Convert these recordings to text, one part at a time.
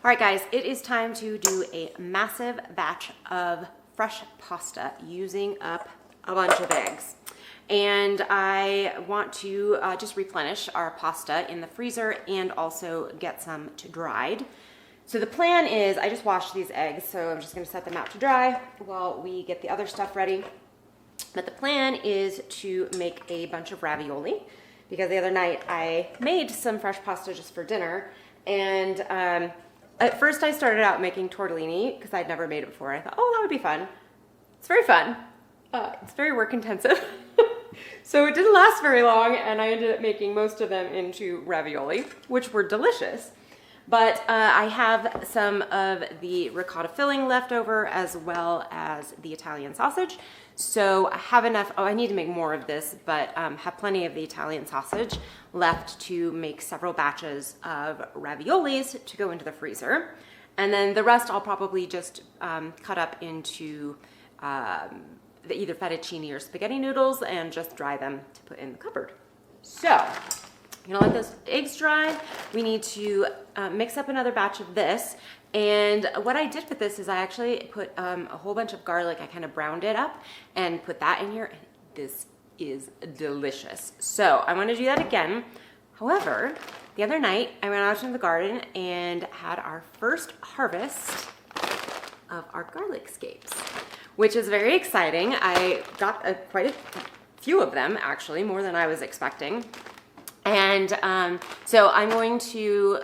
right, guys, it is time to do a massive batch of fresh pasta using up a bunch of eggs. And I want to just replenish our pasta in the freezer and also get some to dried. So the plan is, I just washed these eggs, so I'm just gonna set them out to dry while we get the other stuff ready. But the plan is to make a bunch of ravioli, because the other night I made some fresh pasta just for dinner. And at first I started out making tortellini because I'd never made it before. I thought, oh, that would be fun. It's very fun. It's very work intensive. So it didn't last very long, and I ended up making most of them into ravioli, which were delicious. But I have some of the ricotta filling left over, as well as the Italian sausage. So I have enough, I need to make more of this, but have plenty of the Italian sausage left to make several batches of raviolis to go into the freezer. And then the rest I'll probably just cut up into either fettuccine or spaghetti noodles and just dry them to put in the cupboard. So, I'm gonna let those eggs dry. We need to mix up another batch of this. And what I did with this is I actually put a whole bunch of garlic. I kind of browned it up and put that in here. And this is delicious. So I want to do that again. However, the other night I went out into the garden and had our first harvest of our garlic scapes, which is very exciting. I got quite a few of them, actually, more than I was expecting. And so I'm going to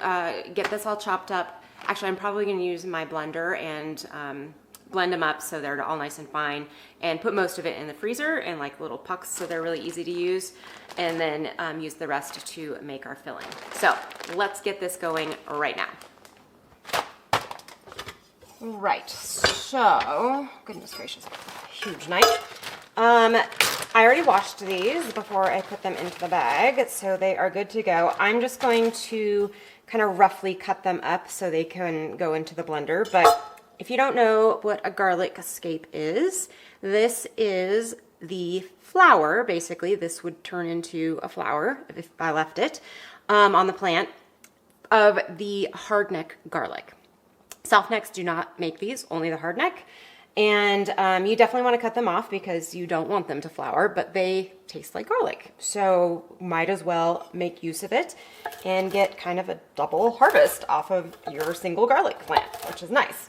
get this all chopped up. Actually, I'm probably going to use my blender and blend them up so they're all nice and fine, and put most of it in the freezer in like little pucks so they're really easy to use, and then use the rest to make our filling. So let's get this going right now. Right, so, goodness gracious, huge knife. I already washed these before I put them into the bag, so they are good to go. I'm just going to kind of roughly cut them up so they can go into the blender. But if you don't know what a garlic scape is, this is the flower, basically. This would turn into a flower if I left it on the plant, of the hardneck garlic. Softnecks do not make these, only the hardneck. And you definitely want to cut them off because you don't want them to flower, but they taste like garlic. So might as well make use of it and get kind of a double harvest off of your single garlic plant, which is nice.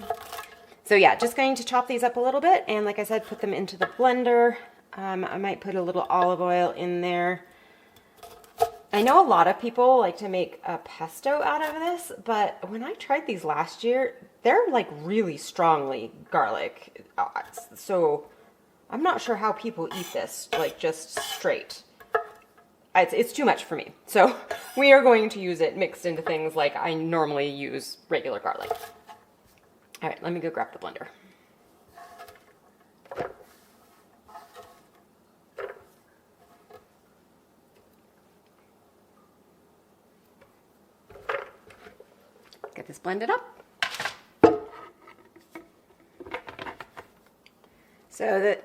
So yeah, just going to chop these up a little bit. And like I said, put them into the blender. I might put a little olive oil in there. I know a lot of people like to make a pesto out of this, but when I tried these last year, they're like really strongly garlic. So I'm not sure how people eat this, like just straight. It's too much for me. So we are going to use it mixed into things like I normally use regular garlic. All right, let me go grab the blender. Get this blended up. So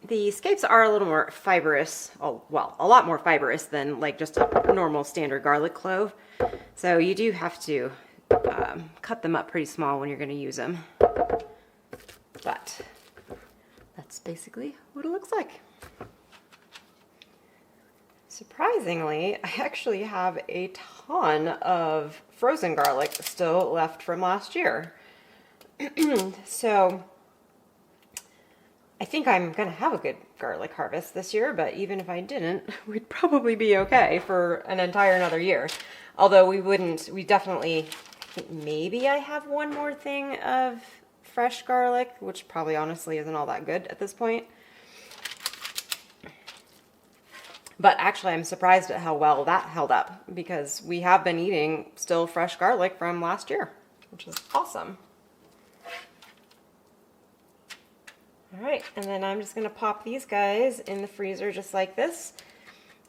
the scapes are a little more fibrous, well, a lot more fibrous than like just a normal standard garlic clove. So you do have to cut them up pretty small when you're going to use them. But that's basically what it looks like. Surprisingly, I actually have a ton of frozen garlic still left from last year. So I think I'm going to have a good garlic harvest this year, but even if I didn't, we'd probably be okay for an entire another year. Although we definitely, I think maybe I have one more thing of fresh garlic, which probably honestly isn't all that good at this point. But actually, I'm surprised at how well that held up, because we have been eating still fresh garlic from last year, which is awesome. All right, and then I'm just gonna pop these guys in the freezer just like this.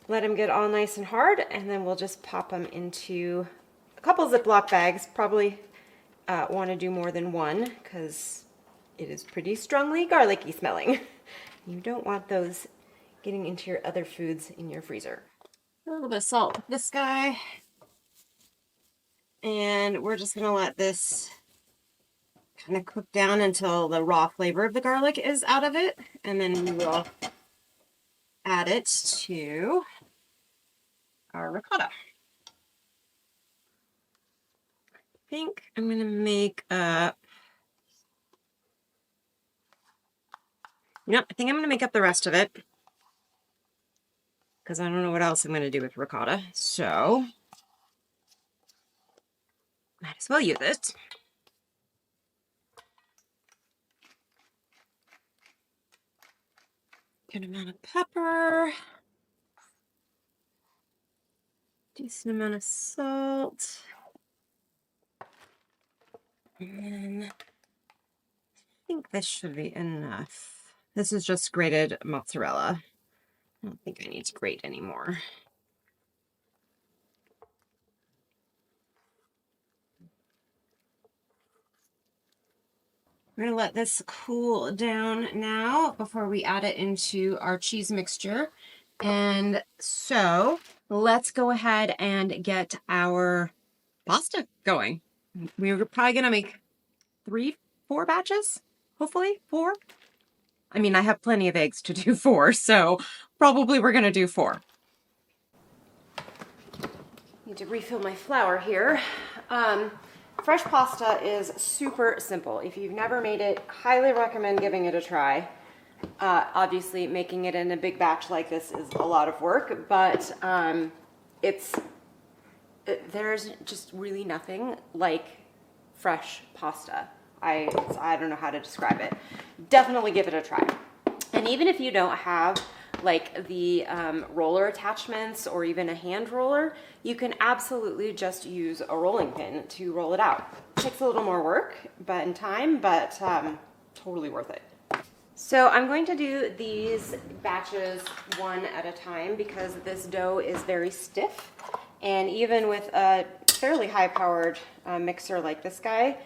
Let them get all nice and hard, and then we'll just pop them into a couple Ziploc bags. Probably want to do more than one because it is pretty strongly garlicky smelling. You don't want those getting into your other foods in your freezer. A little bit of salt with this guy. And we're just gonna let this kind of cook down until the raw flavor of the garlic is out of it. And then we will add it to our ricotta. I think I'm gonna make up, I think I'm gonna make up the rest of it because I don't know what else I'm gonna do with ricotta. So might as well use it. Good amount of pepper. Decent amount of salt. And I think this should be enough. This is just grated mozzarella. I don't think I need to grate anymore. We're gonna let this cool down now before we add it into our cheese mixture. And so let's go ahead and get our pasta going. We're probably gonna make 3-4 batches, hopefully 4. I mean, I have plenty of eggs to do 4, so probably we're gonna do 4. Need to refill my flour here. Fresh pasta is super simple. If you've never made it, highly recommend giving it a try. Obviously, making it in a big batch like this is a lot of work, but there's just really nothing like fresh pasta. I don't know how to describe it. Definitely give it a try. And even if you don't have like the roller attachments or even a hand roller, you can absolutely just use a rolling pin to roll it out. It takes a little more work and time, but totally worth it. So I'm going to do these batches one at a time because this dough is very stiff, and even with a fairly high-powered mixer like this guy,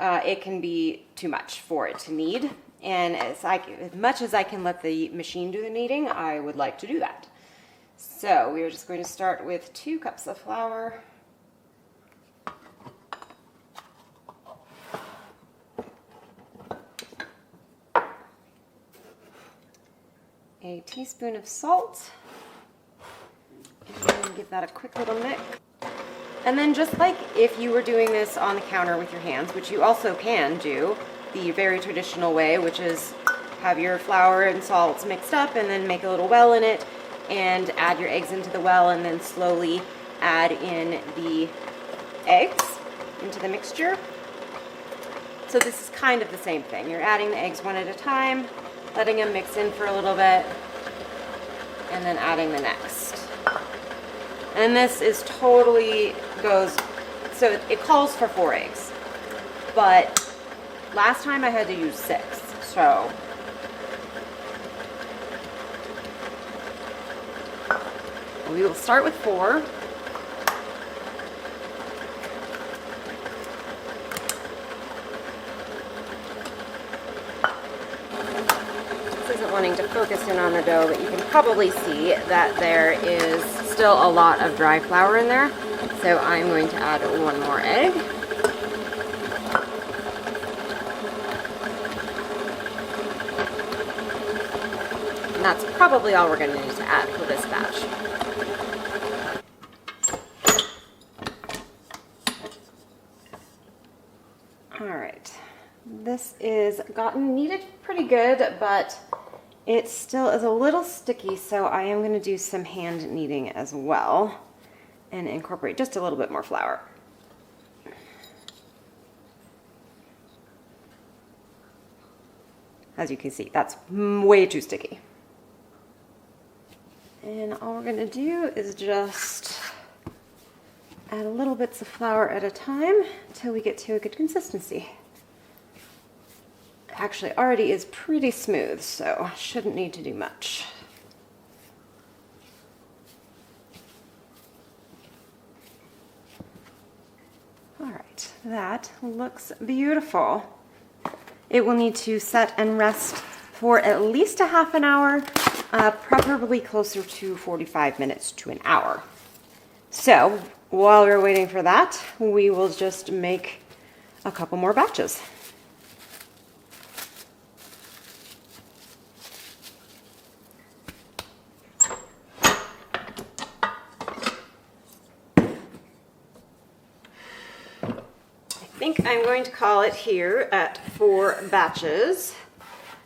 it can be too much for it to knead. And as much as I can let the machine do the kneading, I would like to do that. So we are just going to start with 2 cups of flour. A teaspoon of salt. And give that a quick little mix. And then just like if you were doing this on the counter with your hands, which you also can do, the very traditional way, which is have your flour and salts mixed up and then make a little well in it and add your eggs into the well and then slowly add in the eggs into the mixture. So this is kind of the same thing. You're adding the eggs one at a time, letting them mix in for a little bit, and then adding the next. And this is totally so it calls for 4 eggs, but last time I had to use 6, so we will start with 4. This isn't wanting to focus in on the dough, but you can probably see that there is still a lot of dry flour in there, so I'm going to add 1 more egg. And that's probably all we're going to need to add for this batch. All right, this is gotten kneaded pretty good, but it still is a little sticky, so I am going to do some hand kneading as well and incorporate just a little bit more flour. As you can see, that's way too sticky. And all we're going to do is just add little bits of flour at a time until we get to a good consistency. Actually, already is pretty smooth, so shouldn't need to do much. All right, that looks beautiful. It will need to set and rest for at least a half an hour, preferably closer to 45 minutes to an hour. So while we're waiting for that, we will just make a couple more batches. I think I'm going to call it here at 4 batches.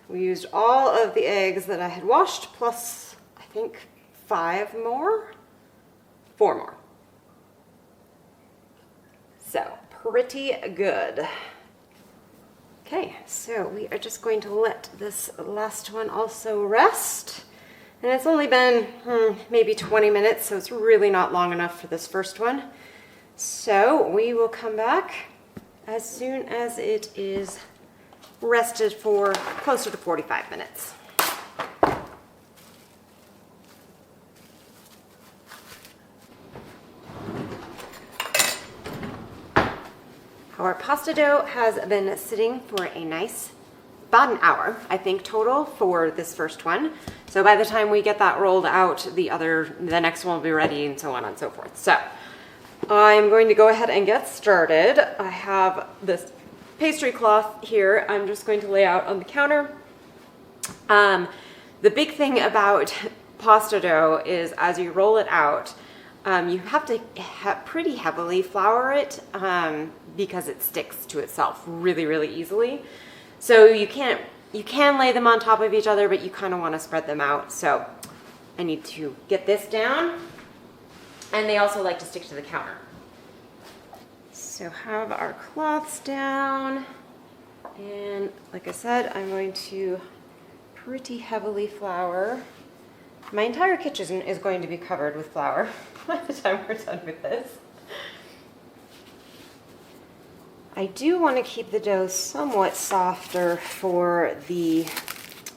We used all of the eggs that I had washed, plus I think 4 more. So pretty good. Okay, so we are just going to let this last one also rest. And it's only been maybe 20 minutes, so it's really not long enough for this first one. So we will come back as soon as it is rested for closer to 45 minutes. Our pasta dough has been sitting for a nice about an hour, I think, total for this first one. So by the time we get that rolled out, the next one will be ready, and so on and so forth. So I'm going to go ahead and get started. I have this pastry cloth here. I'm just going to lay out on the counter. The big thing about pasta dough is as you roll it out, you have to pretty heavily flour it because it sticks to itself really, really easily. So you can lay them on top of each other, but you kind of want to spread them out. So I need to get this down, and they also like to stick to the counter. So have our cloths down, and like I said, I'm going to pretty heavily flour. My entire kitchen is going to be covered with flour by the time we're done with this. I do want to keep the dough somewhat softer for the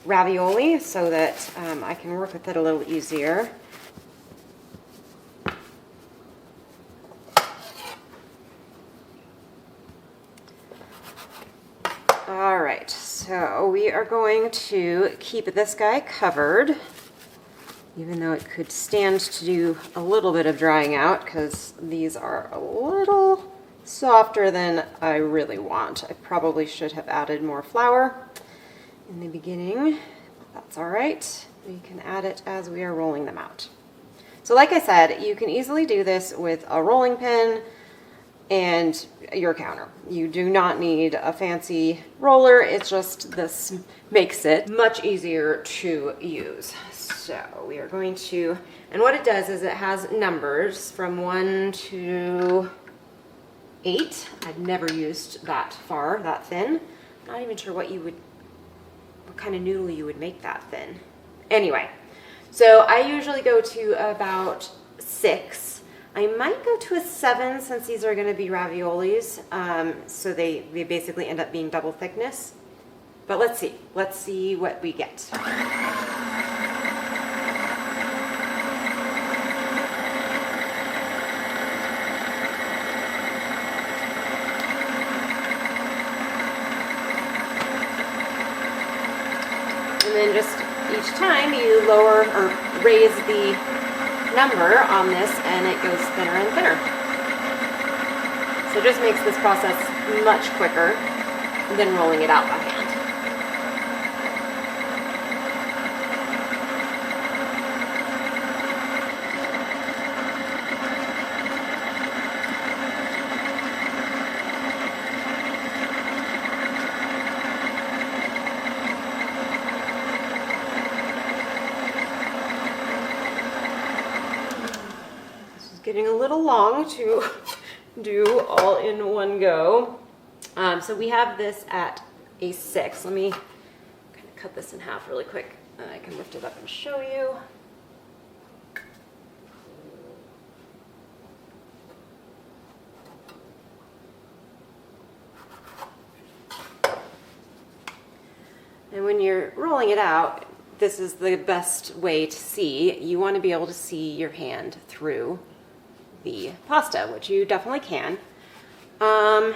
ravioli so that I can work with it a little easier. All right, so we are going to keep this guy covered, even though it could stand to do a little bit of drying out because these are a little softer than I really want. I probably should have added more flour in the beginning. That's all right. We can add it as we are rolling them out. So like I said, you can easily do this with a rolling pin and your counter. You do not need a fancy roller. It's just this makes it much easier to use. So we are going to, and what it does is it has numbers from 1 to 8. I've never used that thin. Not even sure what kind of noodle you would make that thin. Anyway, so I usually go to about 6. I might go to a 7 since these are going to be raviolis, so they basically end up being double thickness. But let's see what we get. And then just each time you lower or raise the number on this and it goes thinner and thinner. So it just makes this process much quicker than rolling it out by hand. Getting a little long to do all in one go. So we have this at a 6. Let me kind of cut this in half really quick. I can lift it up and show you. And when you're rolling it out, this is the best way to see. You want to be able to see your hand through the pasta, which you definitely can. The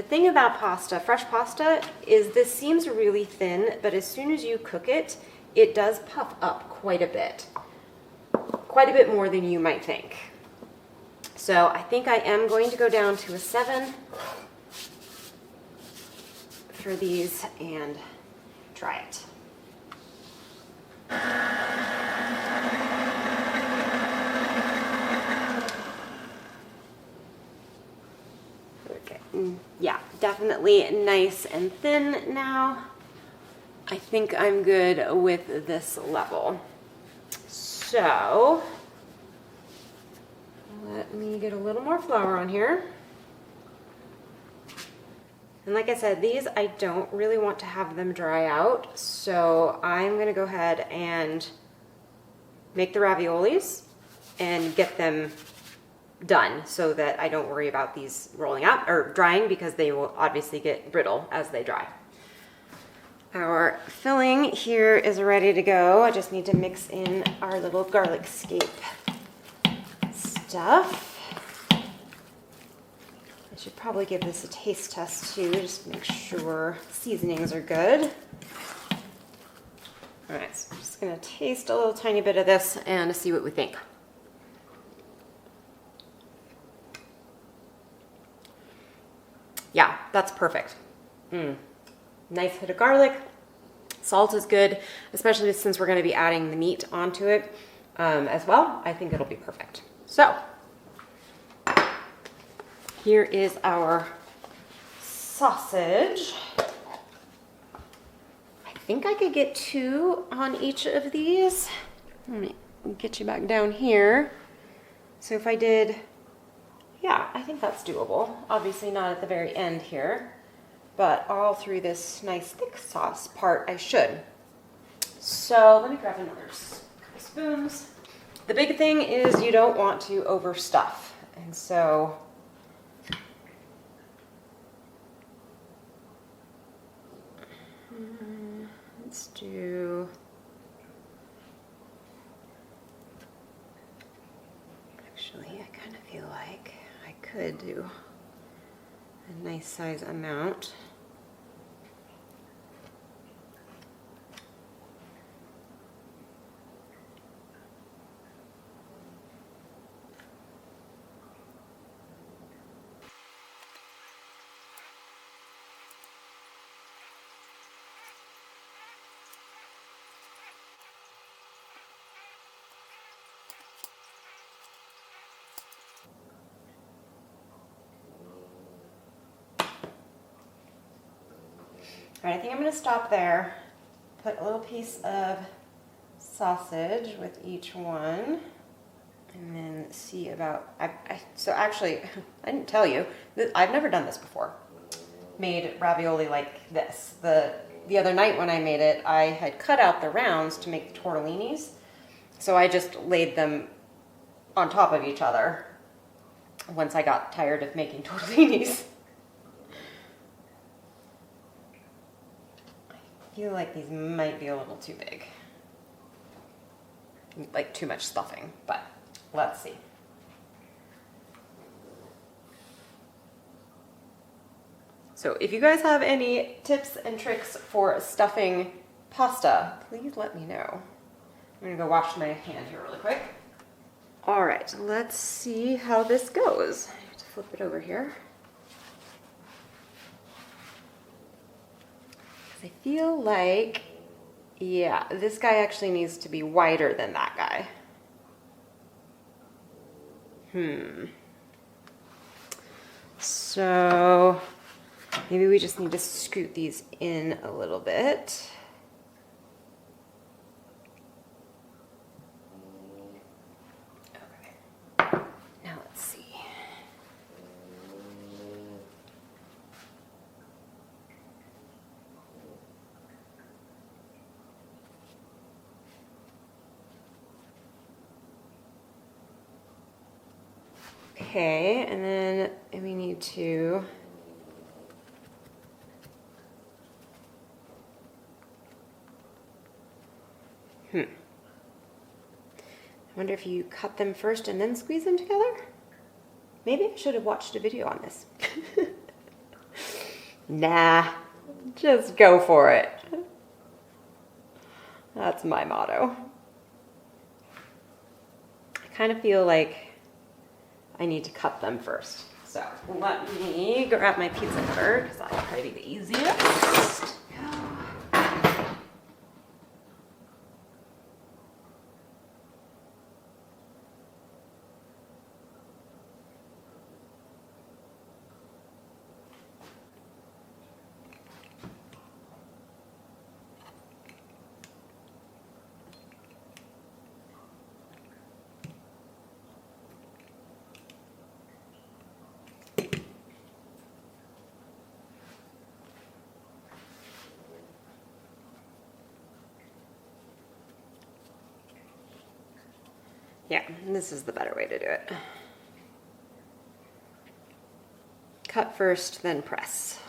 thing about pasta, fresh pasta, is this seems really thin, but as soon as you cook it, it does puff up quite a bit more than you might think. So I think I am going to go down to a 7 for these and try it. Okay, yeah, definitely nice and thin now. I think I'm good with this level. So let me get a little more flour on here. And like I said, these I don't really want to have them dry out, so I'm gonna go ahead and make the raviolis and get them done so that I don't worry about these rolling out or drying, because they will obviously get brittle as they dry. Our filling here is ready to go. I just need to mix in our little garlic scape stuff. I should probably give this a taste test too, just to make sure seasonings are good. All right, so I'm just gonna taste a little tiny bit of this and see what we think. Yeah, that's perfect. Nice hit of garlic. Salt is good, especially since we're gonna be adding the meat onto it as well. I think it'll be perfect. So, here is our sausage. I think I could get 2 on each of these. Let me get you back down here. So if I did, yeah, I think that's doable. Obviously not at the very end here, but all through this nice thick sauce part I should. So let me grab another couple spoons. The big thing is you don't want to overstuff. And so let's do, actually I kind of feel like I could do a nice size amount. All right, I think I'm gonna stop there. Put a little piece of sausage with each one, and then see about, so actually, I didn't tell you, I've never done this before. Made ravioli like this. The other night when I made it, I had cut out the rounds to make the tortellinis. So I just laid them on top of each other once I got tired of making tortellinis. I feel like these might be a little too big. Like too much stuffing, but let's see. So if you guys have any tips and tricks for stuffing pasta, please let me know. I'm gonna go wash my hand here really quick. All right, let's see how this goes. I have to flip it over here. I feel like, yeah, this guy actually needs to be wider than that guy. So maybe we just need to scoot these in a little bit. Okay, now let's see. Okay, and then we need to I wonder if you cut them first and then squeeze them together? Maybe I should have watched a video on this. Nah, just go for it. That's my motto. I kind of feel like I need to cut them first. So let me grab my pizza cutter because that'll probably be the easiest. Yeah, this is the better way to do it. Cut first, then press.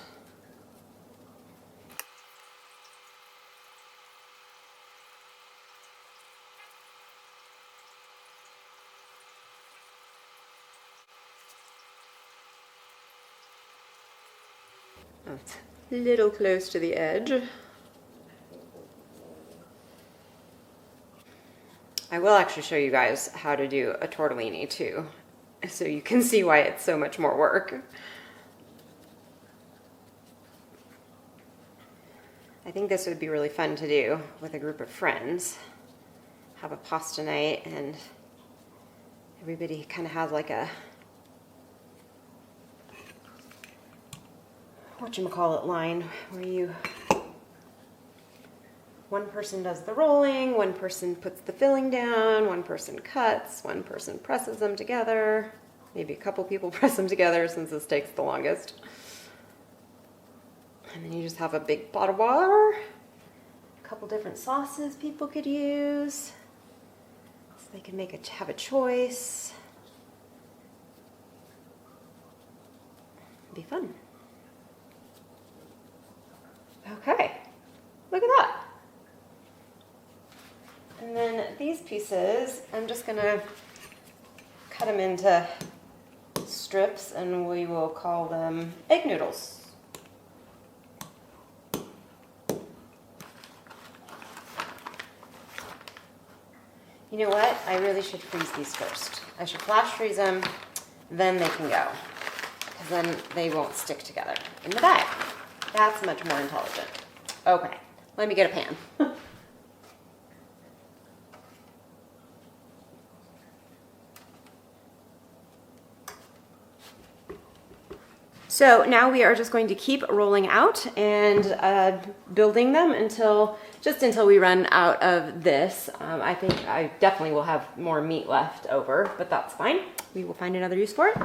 Oh, it's a little close to the edge. I will actually show you guys how to do a tortellini too, so you can see why it's so much more work. I think this would be really fun to do with a group of friends. Have a pasta night and everybody kind of has like a, whatchamacallit line, where one person does the rolling, one person puts the filling down, one person cuts, one person presses them together. Maybe a couple people press them together since this takes the longest. And then you just have a big pot of water, a couple different sauces people could use, so they can have a choice. It'd be fun. Okay, look at that. And then these pieces, I'm just gonna cut them into strips and we will call them egg noodles. You know what? I really should freeze these first. I should flash freeze them, then they can go. Because then they won't stick together in the bag. That's much more intelligent. Okay, let me get a pan. So now we are just going to keep rolling out and building them until we run out of this. I think I definitely will have more meat left over, but that's fine. We will find another use for it.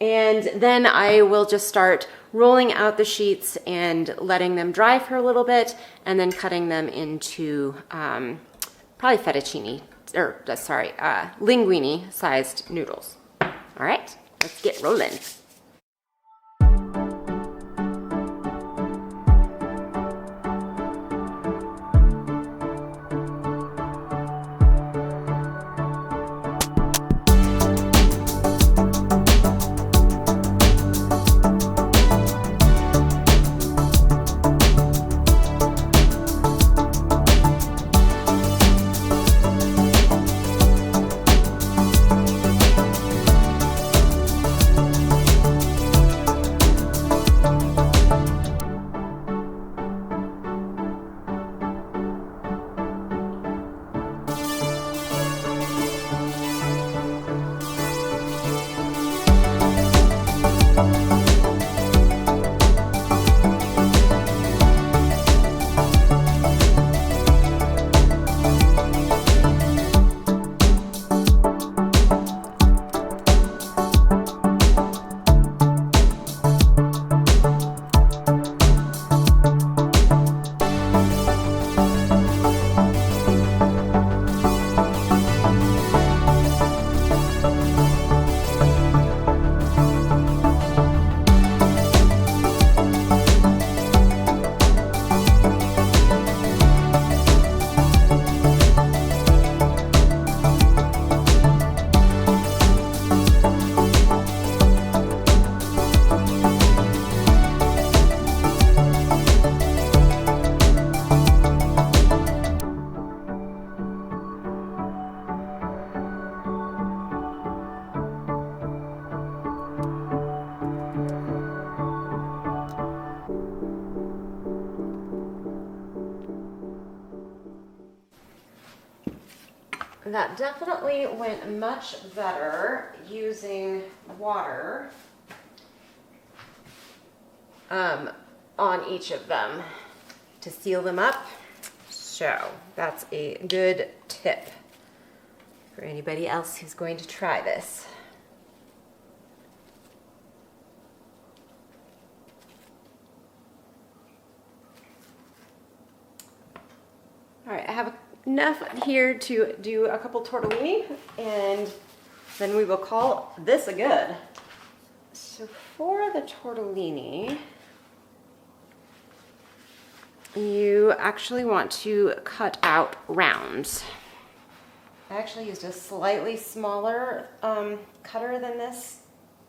And then I will just start rolling out the sheets and letting them dry for a little bit and then cutting them into probably linguine sized noodles. All right, let's get rolling. that definitely went much better using water on each of them to seal them up. So that's a good tip for anybody else who's going to try this. All right, I have enough here to do a couple tortellini, and then we will call this a good. So for the tortellini, you actually want to cut out rounds. I actually used a slightly smaller cutter than this,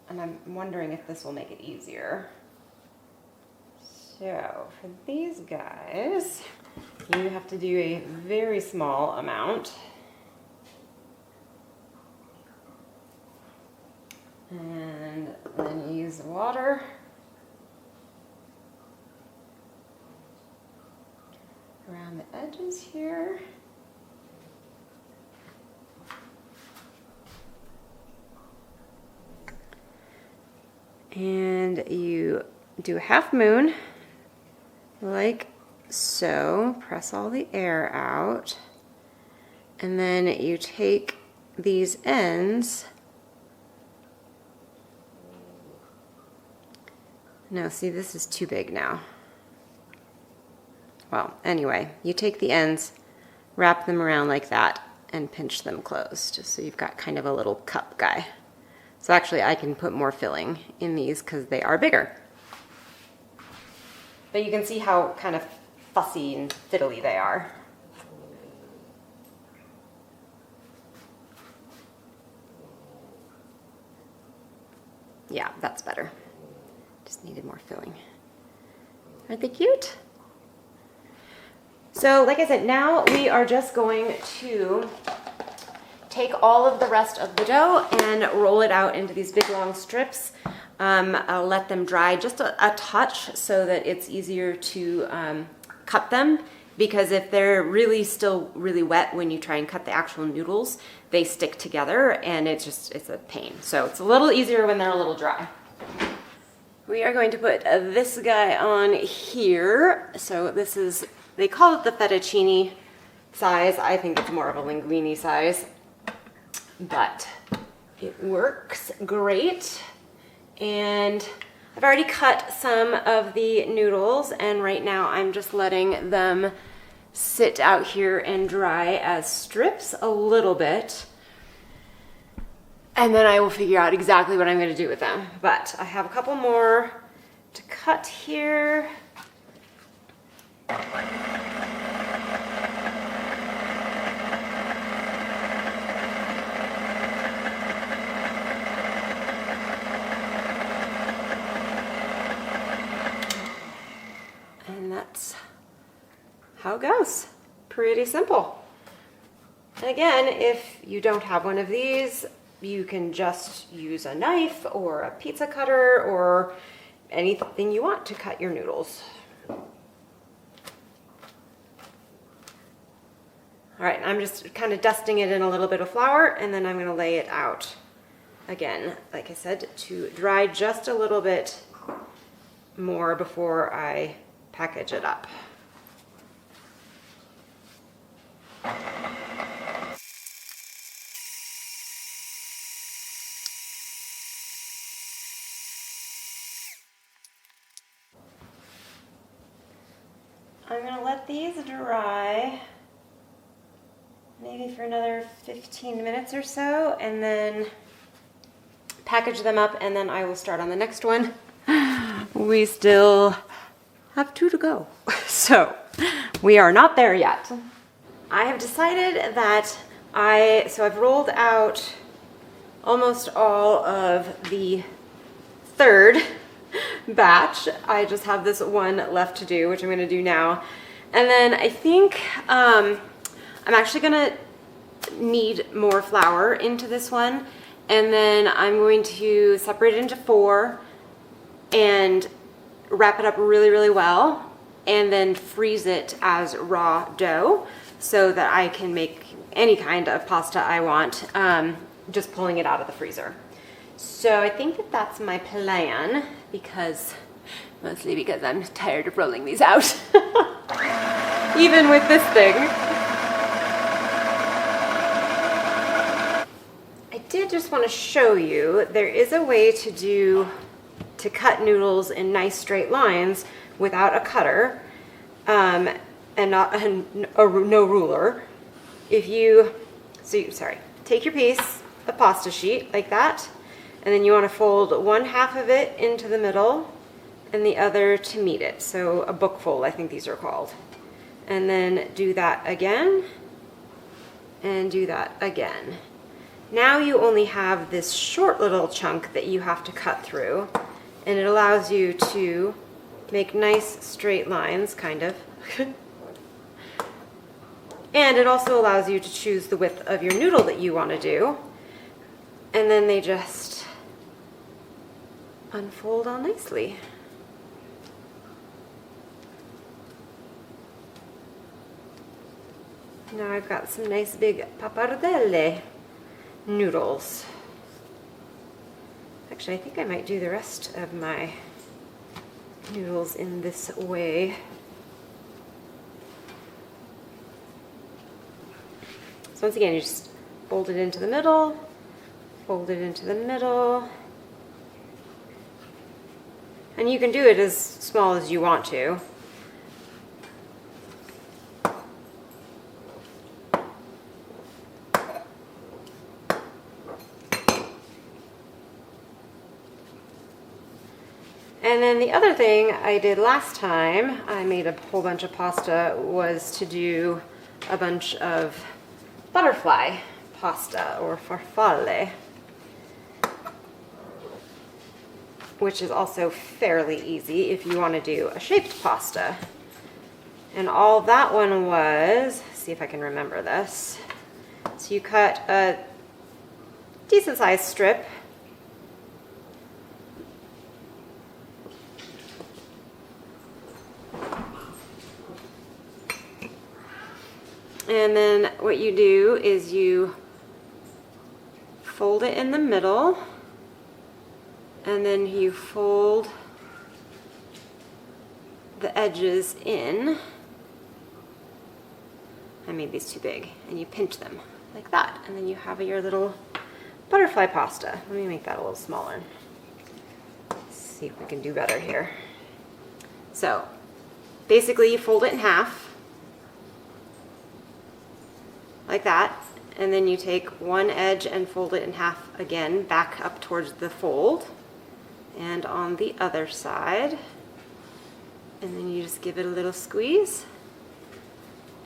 and I'm wondering if this will make it easier. So for these guys, you have to do a very small amount. And then you use the water. Around the edges here. And you do a half moon, like so. Press all the air out. And then you take these ends. No, see, this is too big now. Well, anyway, you take the ends, wrap them around like that, and pinch them closed, just so you've got kind of a little cup guy. So actually, I can put more filling in these because they are bigger. But you can see how kind of fussy and fiddly they are. Yeah, that's better. Just needed more filling. Aren't they cute? So like I said, now we are just going to take all of the rest of the dough and roll it out into these big long strips. I'll let them dry just a touch so that it's easier to cut them, because if they're really still really wet when you try and cut the actual noodles, they stick together and it's a pain. So it's a little easier when they're a little dry. We are going to put this guy on here. So this is, they call it the fettuccine size. I think it's more of a linguine size, but it works great. And I've already cut some of the noodles, and right now I'm just letting them sit out here and dry as strips a little bit. And then I will figure out exactly what I'm going to do with them. But I have a couple more to cut here. And that's how it goes. Pretty simple. And again, if you don't have one of these, you can just use a knife or a pizza cutter or anything you want to cut your noodles. All right, I'm just kind of dusting it in a little bit of flour, and then I'm going to lay it out again, like I said, to dry just a little bit more before I package it up. I'm going to let these dry maybe for another 15 minutes or so, and then package them up, and then I will start on the next one. We still have 2 to go. So we are not there yet. I have decided that I've rolled out almost all of the third batch. I just have this one left to do, which I'm going to do now. And then I think I'm actually going to need more flour into this one. And then I'm going to separate it into 4 and wrap it up really, really well, and then freeze it as raw dough so that I can make any kind of pasta I want, just pulling it out of the freezer. So I think that that's my plan, mostly because I'm tired of rolling these out. Even with this thing. I did just want to show you, there is a way to cut noodles in nice straight lines without a cutter, and no ruler. Take your piece of pasta sheet like that, and then you want to fold one half of it into the middle and the other to meet it. So a book fold, I think these are called. And then do that again, and do that again. Now you only have this short little chunk that you have to cut through, and it allows you to make nice straight lines, kind of. And it also allows you to choose the width of your noodle that you want to do. And then they just unfold all nicely. Now I've got some nice big pappardelle noodles. Actually, I think I might do the rest of my noodles in this way. So once again, you just fold it into the middle, fold it into the middle. And you can do it as small as you want to. And then the other thing I did last time, I made a whole bunch of pasta, was to do a bunch of butterfly pasta, or farfalle, which is also fairly easy if you want to do a shaped pasta. And all that one was, see if I can remember this. So you cut a decent sized strip, and then what you do is you fold it in the middle, and then you fold the edges in. I made these too big, and you pinch them like that, and then you have your little butterfly pasta. Let me make that a little smaller. Let's see if we can do better here. So basically you fold it in half like that, and then you take one edge and fold it in half again back up towards the fold, and on the other side, and then you just give it a little squeeze,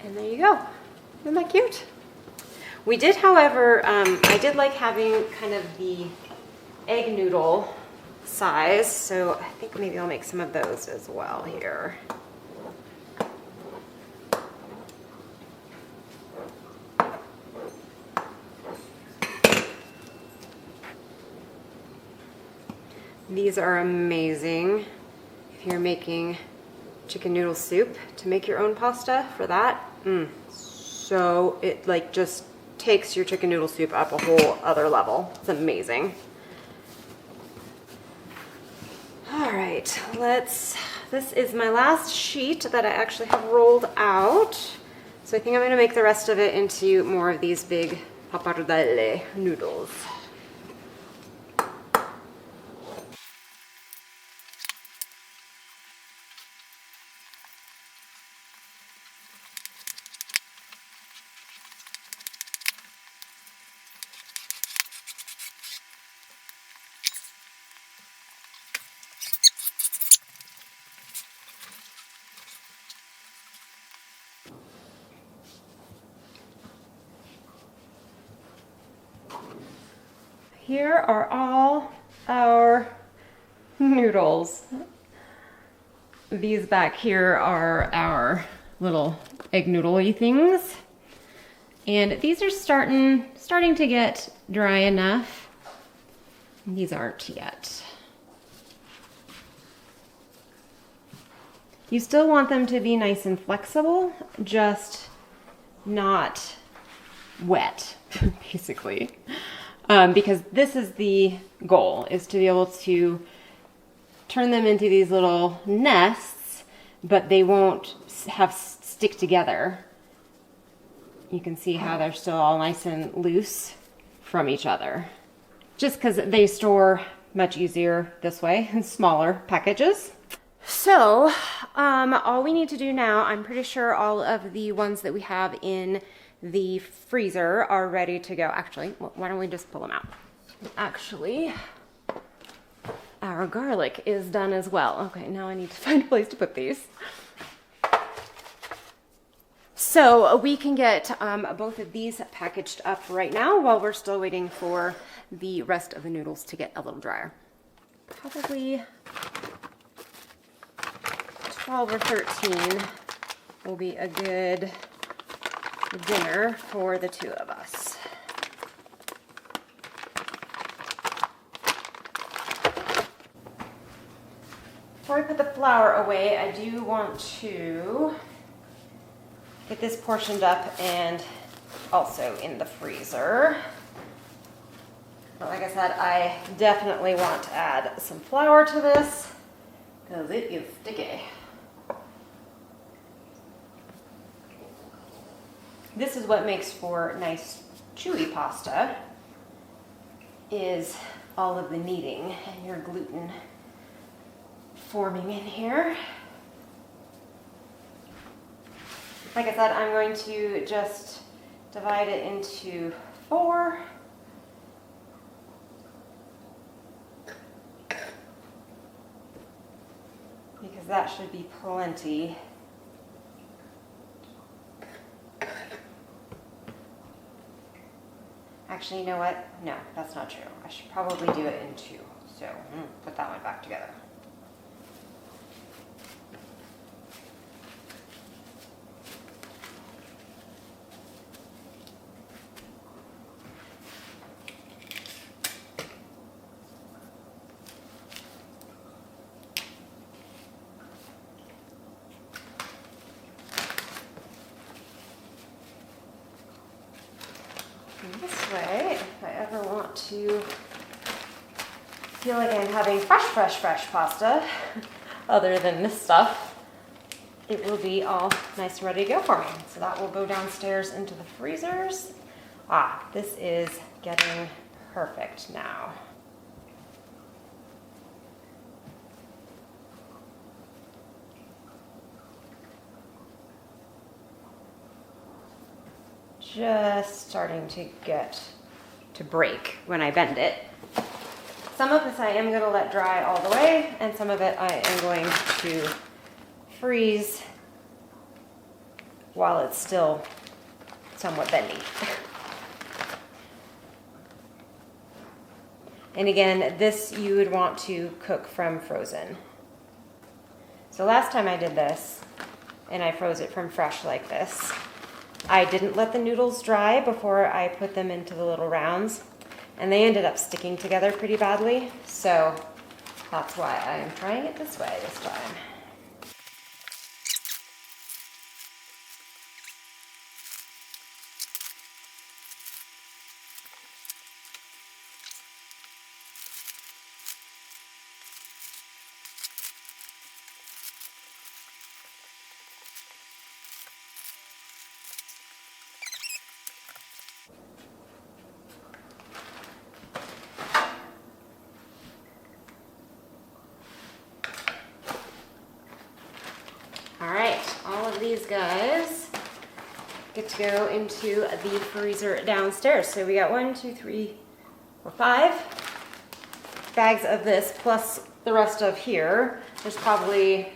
and there you go. Isn't that cute? We did, however, I did like having kind of the egg noodle size, so I think maybe I'll make some of those as well here. These are amazing if you're making chicken noodle soup, to make your own pasta for that. So it like just takes your chicken noodle soup up a whole other level. It's amazing. All right, this is my last sheet that I actually have rolled out. So I think I'm gonna make the rest of it into more of these big pappardelle noodles. Here are all our noodles. These back here are our little egg noodle-y things. And these are starting to get dry enough. These aren't yet. You still want them to be nice and flexible, just not wet, basically. Because this is the goal, is to be able to turn them into these little nests, but they won't stick together. You can see how they're still all nice and loose from each other. Just because they store much easier this way in smaller packages. So all we need to do now, I'm pretty sure all of the ones that we have in the freezer are ready to go. Actually, why don't we just pull them out? Actually, our garlic is done as well. Okay, now I need to find a place to put these. So we can get both of these packaged up right now while we're still waiting for the rest of the noodles to get a little drier. Probably 12 or 13 will be a good dinner for the two of us. Before I put the flour away, I do want to get this portioned up and also in the freezer. But like I said, I definitely want to add some flour to this because it is sticky. This is what makes for nice chewy pasta, is all of the kneading and your gluten forming in here. Like I said, I'm going to just divide it into 4. Because that should be plenty. Actually, you know what? No, that's not true. I should probably do it in 2. So, put that one back together. This way, if I ever want to feel like I'm having fresh pasta, other than this stuff, it will be all nice and ready to go for me. So that will go downstairs into the freezers. This is getting perfect now. Just starting to get to break when I bend it. Some of this I am going to let dry all the way, and some of it I am going to freeze while it's still somewhat bendy. And again, this you would want to cook from frozen. So last time I did this, and I froze it from fresh like this, I didn't let the noodles dry before I put them into the little rounds, and they ended up sticking together pretty badly, so that's why I am trying it this way this time. These guys get to go into the freezer downstairs. So we got 1, 2, 3, 4, 5 bags of this plus the rest of here. There's probably,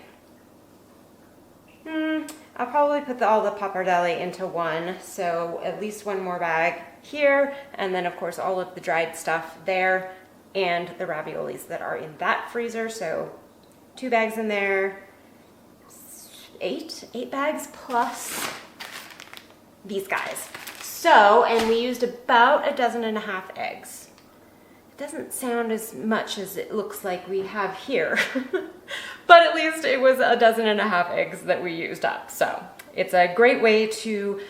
I'll probably put all the pappardelle into one. So at least one more bag here. And then of course all of the dried stuff there and the raviolis that are in that freezer. So 2 bags in there. 8 bags plus these guys. So, and we used about 12.5 eggs. It doesn't sound as much as it looks like we have here, but at least it was 12.5 eggs that we used up. So it's a great way to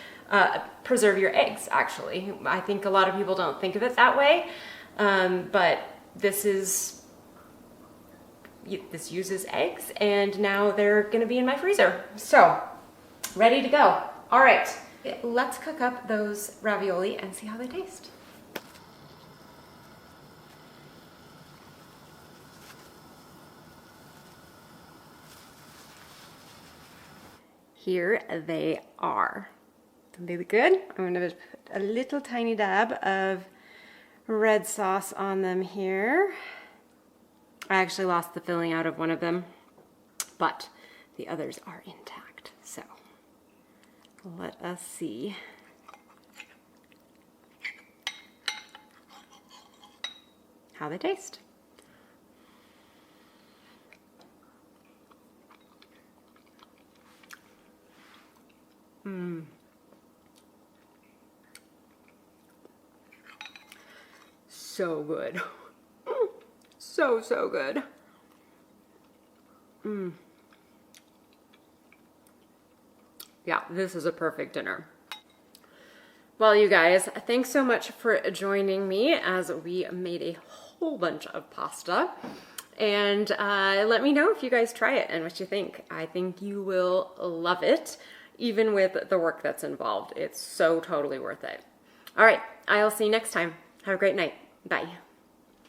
preserve your eggs, actually. I think a lot of people don't think of it that way, but this uses eggs, and now they're gonna be in my freezer. So, ready to go. All right, let's cook up those ravioli and see how they taste. Here they are. Don't they look good? I'm gonna put a little tiny dab of red sauce on them here. I actually lost the filling out of one of them, but the others are intact. So let us see. How they taste. So good. So good. Yeah, this is a perfect dinner. Well, you guys, thanks so much for joining me as we made a whole bunch of pasta. And let me know if you guys try it and what you think. I think you will love it, even with the work that's involved. It's so totally worth it. All right, I'll see you next time. Have a great night. Bye.